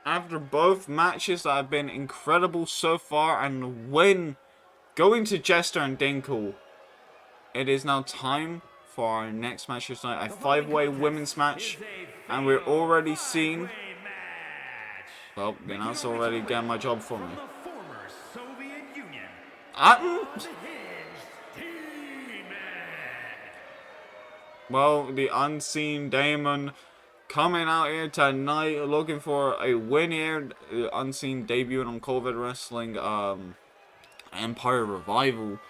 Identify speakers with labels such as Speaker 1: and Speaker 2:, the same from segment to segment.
Speaker 1: after both matches that have been incredible so far and the win going to Jester and Dinkle, it is now time for our next match tonight, a 5-way women's match, and we're already seeing. Well, the announcer already getting my job for me. Well, the Unseendaemon coming out here tonight, looking for a win here. Unseen debuting on COEW Wrestling Empire Revival.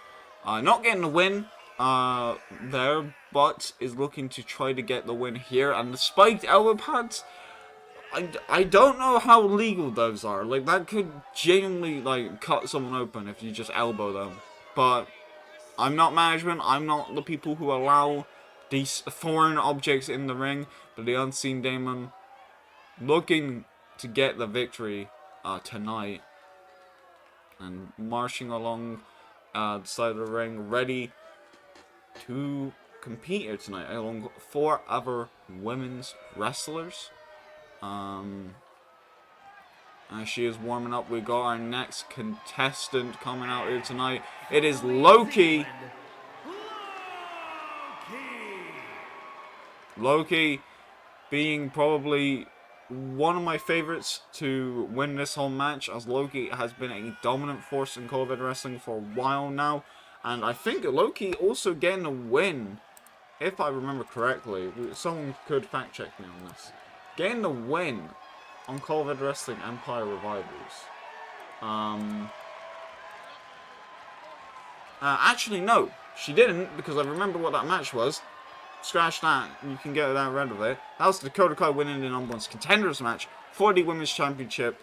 Speaker 1: Not getting the win there, but is looking to try to get the win here. And the spiked elbow pads, I don't know how legal those are. Like, that could genuinely, like, cut someone open if you just elbow them. But I'm not management. I'm not the people who allow these foreign objects in the ring. But the Unseendaemon looking to get the victory tonight. And marching along the side of the ring, ready to compete here tonight, along 4 other women's wrestlers. As she is warming up, we got our next contestant coming out here tonight. It is Loki. Loki being probably one of my favorites to win this whole match, as Loki has been a dominant force in COEW Wrestling for a while now. And I think Loki also getting a win, if I remember correctly. Someone could fact check me on this. Getting the win on COEW Wrestling Empire Revivals. Actually, no, she didn't, because I remember what that match was. Scratch that, you can get that rid of it. That was Dakota Kai winning the number 1 contenders match for the Women's Championship,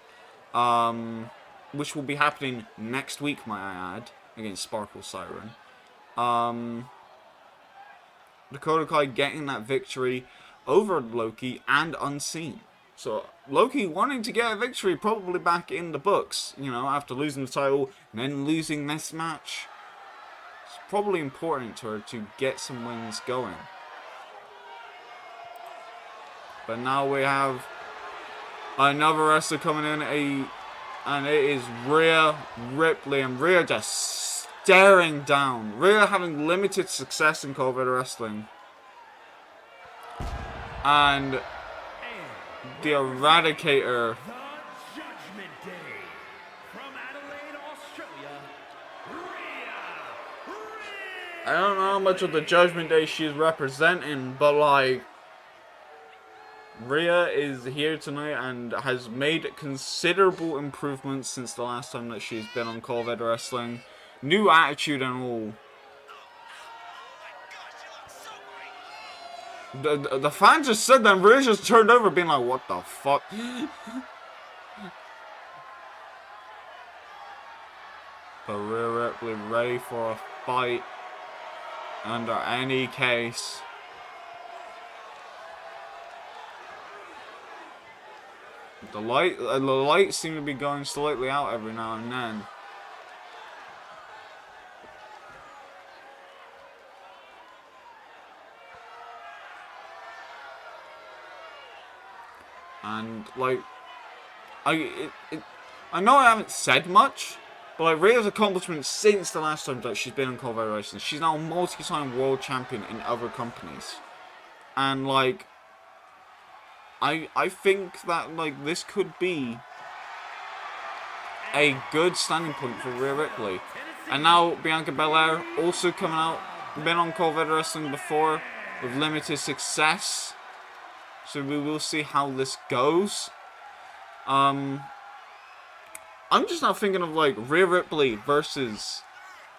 Speaker 1: which will be happening next week, might I add, against Sparkle Siren. Dakota Kai getting that victory over Loki and Unseen. So Loki wanting to get a victory, probably back in the books, you know, after losing the title and then losing this match. It's probably important to her to get some wins going. But now we have another wrestler coming in, and it is Rhea Ripley, and Rhea just staring down. Rhea having limited success in COEW Wrestling. And the Eradicator. I don't know how much of the Judgment Day she's representing, but like, Rhea is here tonight and has made considerable improvements since the last time that she's been on COEW Wrestling. New attitude and all. The fan just said that, and Rhea just turned over being like, what the fuck? But Rhea Ripley ready for a fight under any case. The lights seem to be going slightly out every now and then. And like, I know I haven't said much, but like Rhea's accomplishments since the last time that she's been on COEW Wrestling, she's now a multi-time world champion in other companies, and like, I think that like this could be a good standing point for Rhea Ripley. And now Bianca Belair also coming out, been on COEW Wrestling before with limited success. So we will see how this goes. I'm just now thinking of like Rhea Ripley versus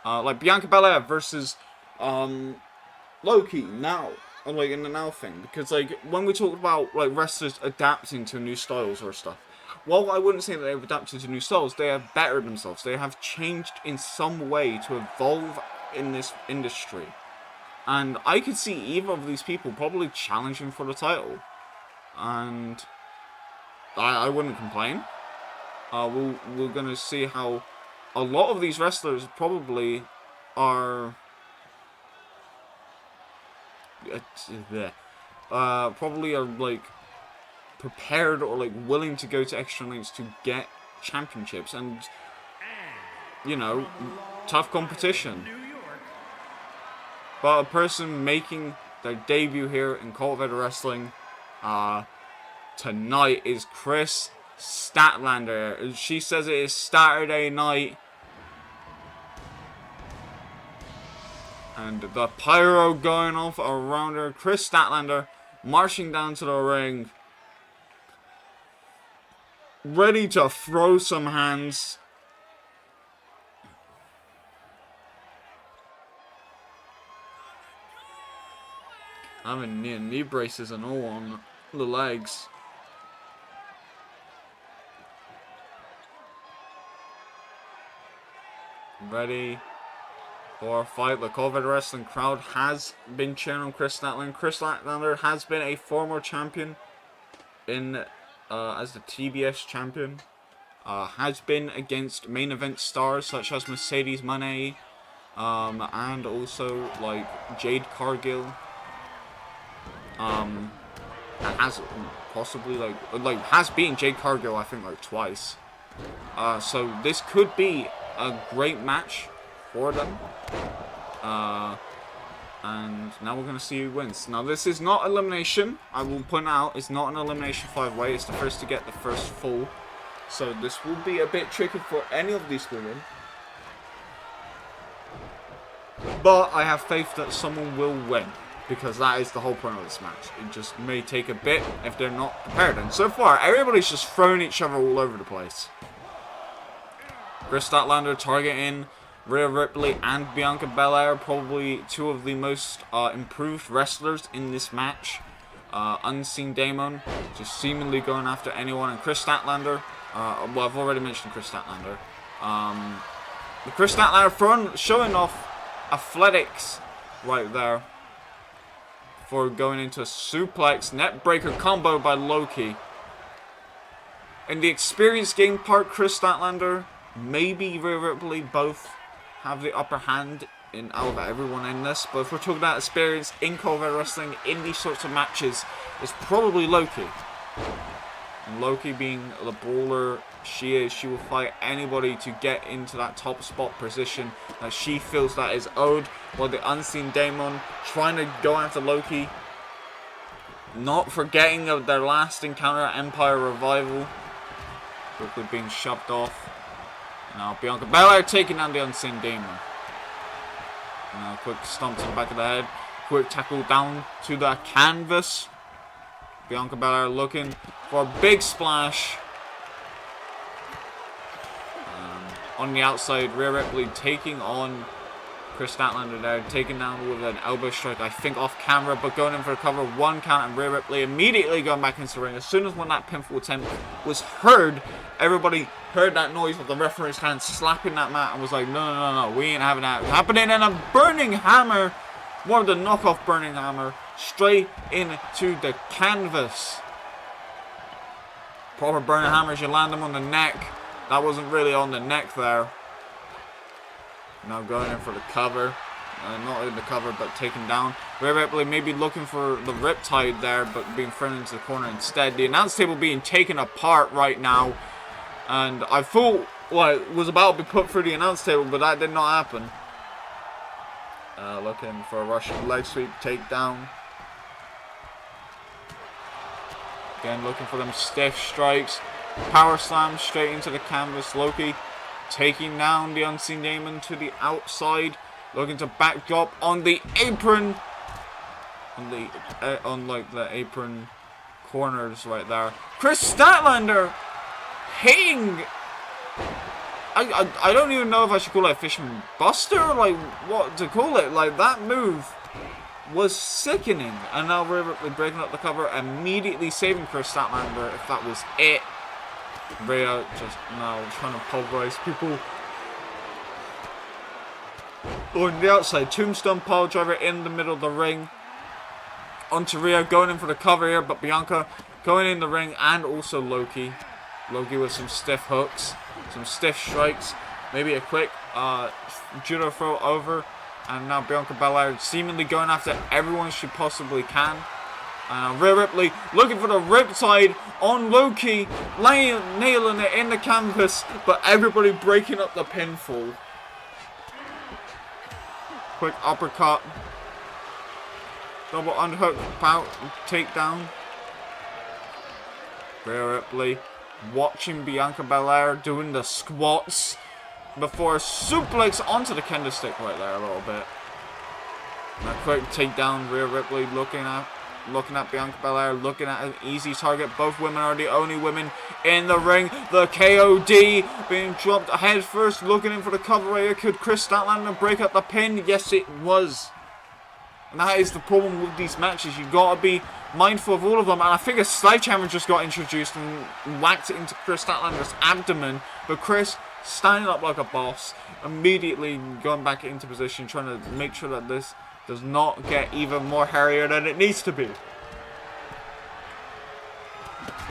Speaker 1: like Bianca Belair versus Loki now. Like in the now thing. Because like when we talk about like wrestlers adapting to new styles or stuff, while I wouldn't say that they've adapted to new styles, they have bettered themselves. They have changed in some way to evolve in this industry. And I could see either of these people probably challenging for the title. And I wouldn't complain. We're going to see how a lot of these wrestlers probably are like prepared or like willing to go to extra lengths to get championships, and you know, tough competition. But a person making their debut here in COEW Wrestling tonight is Kris Statlander. She says it is Saturday night. And the pyro going off around her. Kris Statlander marching down to the ring. Ready to throw some hands. Having knee braces and all on the legs. Ready for a fight. The COEW Wrestling crowd has been cheering on Kris Statlander. Kris Statlander has been a former champion in as the TBS champion. Has been against main event stars such as Mercedes Moné, and also like Jade Cargill. Has possibly like has beaten Jade Cargill I think like twice. So this could be a great match for them. And now we're going to see who wins. Now this is not elimination. I will point out it's not an elimination 5-way. It's the first to get the first full. So this will be a bit tricky for any of these women. But I have faith that someone will win, because that is the whole point of this match. It just may take a bit if they're not prepared. And so far, everybody's just throwing each other all over the place. Kris Statlander targeting Rhea Ripley and Bianca Belair, probably two of the most improved wrestlers in this match. Unseendaemon just seemingly going after anyone, and Kris Statlander. Well, I've already mentioned Kris Statlander. Kris Statlander showing off athletics right there for going into a suplex neckbreaker combo by Loki. In the experience game part, Kris Statlander, maybe Rhea Ripley, both have the upper hand in out of everyone in this. But if we're talking about experience in COEW Wrestling in these sorts of matches, it's probably Loki. And Loki being the brawler she is, she will fight anybody to get into that top spot position that she feels that is owed. While the Unseendaemon trying to go after Loki, not forgetting of their last encounter at Empire Revival, quickly being shoved off. Now Bianca Belair taking down the Unseendaemon. Now quick stomp to the back of the head, quick tackle down to the canvas. Bianca Belair looking for a big splash. On the outside, Rhea Ripley taking on Kris Statlander there, taken down with an elbow strike, I think off camera, but going in for a cover, 1 count, and Rhea Ripley immediately going back into the ring. As soon as when that pinfall attempt was heard, everybody heard that noise of the referee's hand slapping that mat and was like, no, we ain't having that happening. And a burning hammer, more of the knockoff burning hammer, straight into the canvas. Proper burning hammers, you land them on the neck. That wasn't really on the neck there. Now going in for the cover. Not in the cover, but taken down. Rhea Ripley maybe looking for the riptide there, but being thrown into the corner instead. The announce table being taken apart right now. And I thought, well, it was about to be put through the announce table, but that did not happen. Looking for a Russian leg sweep takedown. Again, looking for them stiff strikes. Power slam straight into the canvas. Loki taking down the Unseendaemon to the outside. Looking to backdrop on the apron. On like the apron corners right there. Kris Statlander hitting. I don't even know if I should call it a Fisherman Buster, or like what to call it. Like that move was sickening. And now Rhea Ripley breaking up the cover, immediately saving Kris Statlander if that was it. Rhea just now trying to pulverize people. On the outside, tombstone pile driver in the middle of the ring. Onto Rhea, going in for the cover here, but Bianca going in the ring, and also Loki. Loki with some stiff hooks, some stiff strikes, maybe a quick judo throw over, and now Bianca Belair seemingly going after everyone she possibly can. And Rhea Ripley looking for the riptide on Loki, nailing it in the canvas, but everybody breaking up the pinfall. Quick uppercut. Double underhook, takedown. Rhea Ripley watching Bianca Belair doing the squats before a suplex onto the kendo stick right there a little bit. And a quick takedown. Rhea Ripley looking at Bianca Belair, looking at an easy target. Both women are the only women in the ring. The KOD being dropped head first, looking in for the cover right here. Could Kris Statlander break up the pin? Yes, it was. And that is the problem with these matches. You've got to be mindful of all of them. And I think a sledgehammer just got introduced and whacked it into Kris Statlander's abdomen. But Kris, standing up like a boss, immediately going back into position, trying to make sure that this does not get even more hairier than it needs to be.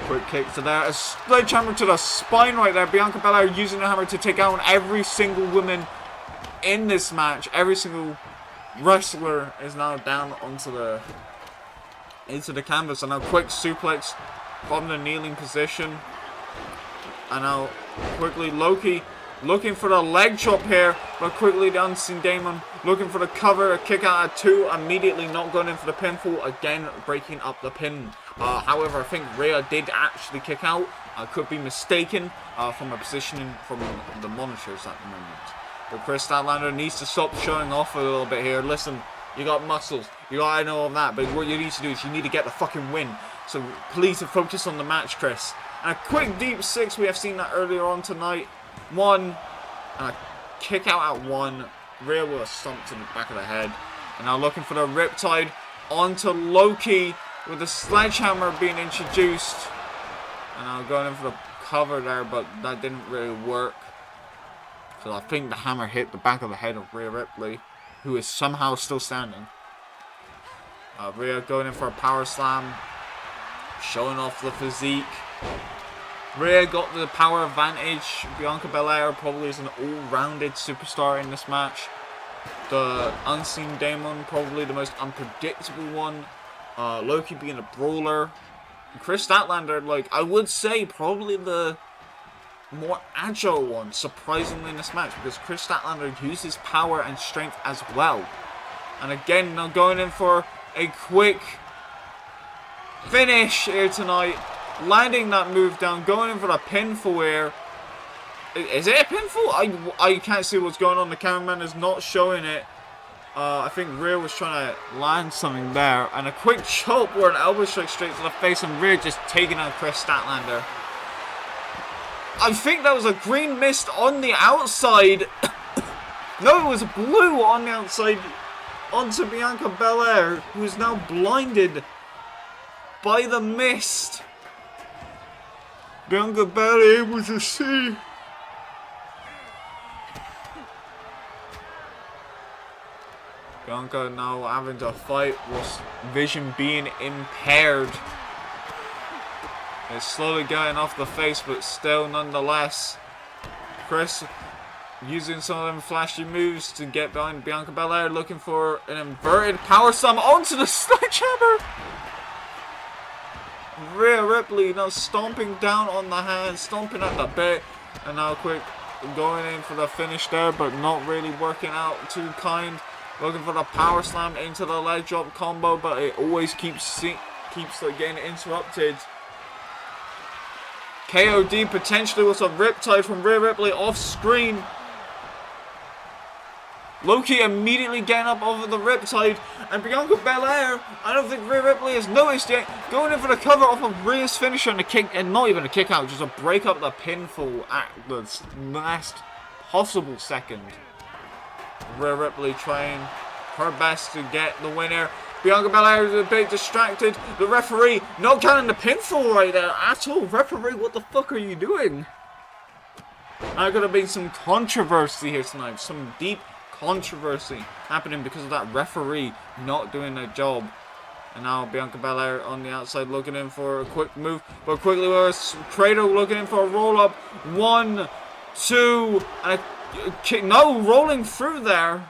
Speaker 1: Quick kick to there. A sledgehammer to the spine right there. Bianca Belair using the hammer to take out every single woman in this match. Every single wrestler is now down into the canvas. And now quick suplex from the kneeling position. And now quickly Loki looking for the leg chop here, but quickly the Unseendaemon looking for the cover, a kick out at 2, immediately not going in for the pinfall, again breaking up the pin. However, I think Rhea did actually kick out. I could be mistaken from a positioning from the monitors at the moment. But Kris Statlander needs to stop showing off a little bit here. Listen, you got muscles, you got, I know all that, but what you need to do is you need to get the fucking win. So please focus on the match, Kris. And a quick deep 6, we have seen that earlier on tonight. 1, and a kick out at 1. Rhea will stomp to the back of the head. And now looking for the riptide onto Loki with the sledgehammer being introduced. And now going in for the cover there, but that didn't really work. So I think the hammer hit the back of the head of Rhea Ripley, who is somehow still standing. Rhea going in for a power slam, showing off the physique. Rhea got the power advantage. Bianca Belair probably is an all-rounded superstar in this match. The Unseendaemon probably the most unpredictable one. Loki being a brawler. Kris Statlander, like, I would say probably the more agile one, surprisingly, in this match, because Kris Statlander uses power and strength as well. And again, now going in for a quick finish here tonight. Landing that move down, going in for the pinfall here. Is it a pinfall? I can't see what's going on. The cameraman is not showing it. I think Rhea was trying to land something there. And a quick chop or an elbow strike straight to the face, and Rhea just taking out Kris Statlander. I think that was a green mist on the outside. No, it was blue on the outside onto Bianca Belair, who is now blinded by the mist. Bianca barely able to see. Bianca now having to fight with vision being impaired. It's slowly getting off the face, but still nonetheless. Kris using some of them flashy moves to get behind Bianca Belair, looking for an inverted power slam onto the sledgehammer. Rhea Ripley now stomping down on the hand, stomping at the bit, and now quick going in for the finish there, but not really working out too kind. Looking for the power slam into the leg drop combo, but it always keeps getting interrupted. KOD potentially with a riptide from Rhea Ripley off screen. Loki immediately getting up over the riptide, and Bianca Belair, I don't think Rhea Ripley has noticed yet, going in for the cover off of Rhea's finisher and a kick, and not even a kick out, just a break up the pinfall at the last possible second. Rhea Ripley trying her best to get the winner. Bianca Belair is a bit distracted. The referee not counting the pinfall right there at all. Referee, what the fuck are you doing? There could have been some controversy here tonight, some deep controversy happening because of that referee not doing their job. And now Bianca Belair on the outside looking in for a quick move, but quickly with Cradle looking in for a roll up. 1, 2, and a kick. No, rolling through there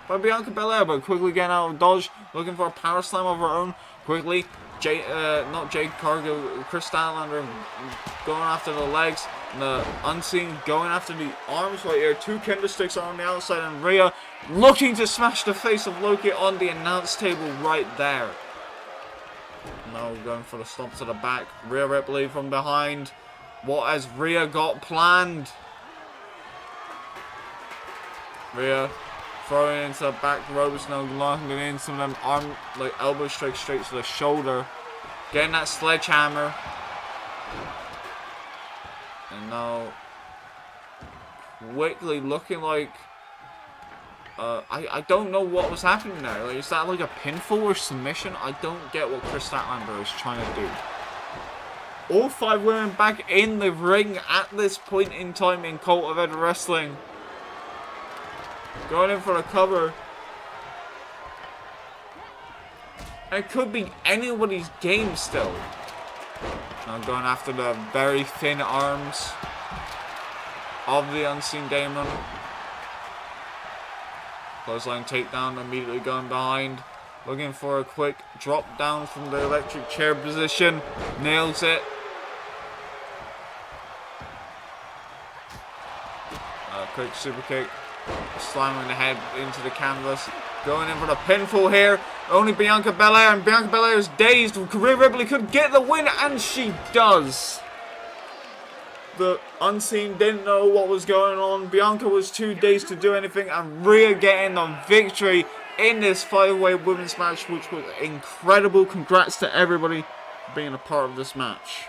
Speaker 1: by Bianca Belair, but quickly getting out of dodge, looking for a power slam of her own. Quickly, not Jade Cargill, Kris Statlander going after the legs. And the Unseen going after the arms right here. 2 candlesticks on the outside, and Rhea looking to smash the face of Loki on the announce table right there. Now going for the stomp to the back. Rhea Ripley from behind. What has Rhea got planned? Rhea throwing into the back ropes now, locking in some of them arm, like elbow strikes straight to the shoulder. Getting that sledgehammer. And now quickly looking like I don't know what was happening there. Like, is that like a pinfall or submission? I don't get what Kris Statlander is trying to do. All 5 women back in the ring at this point in time in COEW Wrestling. Going in for a cover. It could be anybody's game still. Now going after the very thin arms of the Unseendaemon. Clothesline takedown, immediately going behind. Looking for a quick drop down from the electric chair position. Nails it. Quick super kick. Slamming the head into the canvas. Going in for the pinfall here. Only Bianca Belair, and Bianca Belair is dazed. Rhea Ripley could get the win, and she does. The Unseen didn't know what was going on. Bianca was too dazed to do anything, and Rhea getting the victory in this 5-way women's match, which was incredible. Congrats to everybody being a part of this match.